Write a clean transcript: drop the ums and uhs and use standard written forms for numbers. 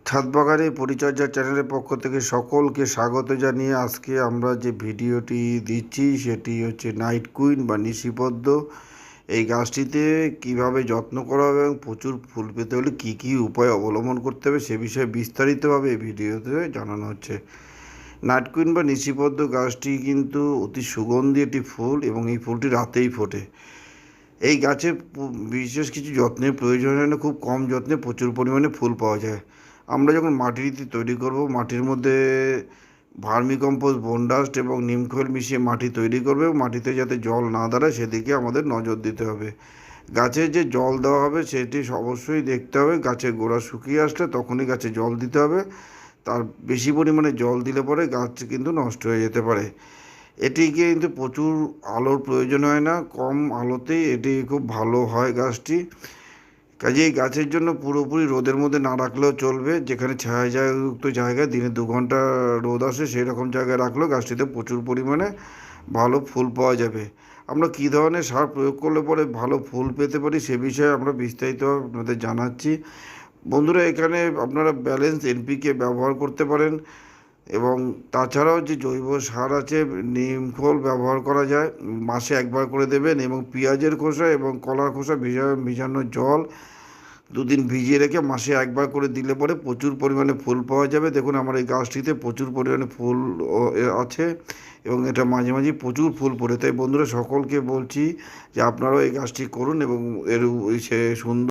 ছাদ বাগানে পরিচর্যা চ্যানেলের পক্ষ থেকে সকলকে স্বাগত জানিয়ে আজকে আমরা যে ভিডিওটি দিচ্ছি সেটি হচ্ছে নাইট কুইন বা নিশিপদ্ম। এই গাছটিতে কিভাবে যত্ন করা হবে এবং প্রচুর ফুল পেতে হলে কী কী উপায় অবলম্বন করতে হবে সে বিষয়ে বিস্তারিতভাবে এই ভিডিওতে জানানো হচ্ছে। নাইট কুইন বা নিশিপদ্ম গাছটি কিন্তু অতি সুগন্ধি একটি ফুল এবং এই ফুলটি রাতেই ফোটে। এই গাছে বিশেষ কিছু যত্নের প্রয়োজন হয় না, খুব কম যত্নে প্রচুর পরিমাণে ফুল পাওয়া যায়। আমরা যখন মাটিটি তৈরি করব, মাটির মধ্যে ভার্মিকম্পোস্ট, বোনডাস্ট এবং নিমখৈল মিশিয়ে মাটি তৈরি করবে এবং মাটিতে যাতে জল না দাঁড়ায় সেদিকে আমাদের নজর দিতে হবে। গাছে যে জল দেওয়া হবে সেটি অবশ্যই দেখতে হবে, গাছের গোড়া শুকিয়ে আসলে তখনই গাছে জল দিতে হবে। তার বেশি পরিমাণে জল দিলে পরে গাছ কিন্তু নষ্ট হয়ে যেতে পারে। এটিকে কিন্তু প্রচুর আলোর প্রয়োজন হয় না, কম আলোতেই এটি খুব ভালো হয় গাছটি। কাজে এই গাছের জন্য পুরোপুরি রোদের মধ্যে না রাখলেও চলবে, যেখানে ছায়াযুক্ত জায়গায় দিনে 2 ঘন্টা রোদ আসে সেই রকম জায়গায় রাখলেও গাছটিতে প্রচুর পরিমাণে ভালো ফুল পাওয়া যাবে। আমরা কী ধরনের সার প্রয়োগ করলে পরে ভালো ফুল পেতে পারি সে বিষয়ে আমরা বিস্তারিত আপনাদের জানাচ্ছি। বন্ধুরা, এখানে আপনারা ব্যালেন্স এনপিকে ব্যবহার করতে পারেন এবং তাছাড়াও যে জৈব সার আছে, নিমখোল ব্যবহার করা যায়। মাসে একবার করে দেবেন এবং পেঁয়াজের খোসা এবং কলার খোসা ভিজানো জল 2 দিন ভিজিয়ে রেখে মাসে একবার করে দিলে পরে প্রচুর পরিমাণে ফুল পাওয়া যাবে। দেখুন আমার এই গাছটিতে প্রচুর পরিমাণে ফুল আছে এবং এটা মাঝে মাঝে প্রচুর ফুল পড়ে। তাই বন্ধুরা সকলকে বলছি যে আপনারাও এই গাছটি করুন এবং এর সে সুন্দর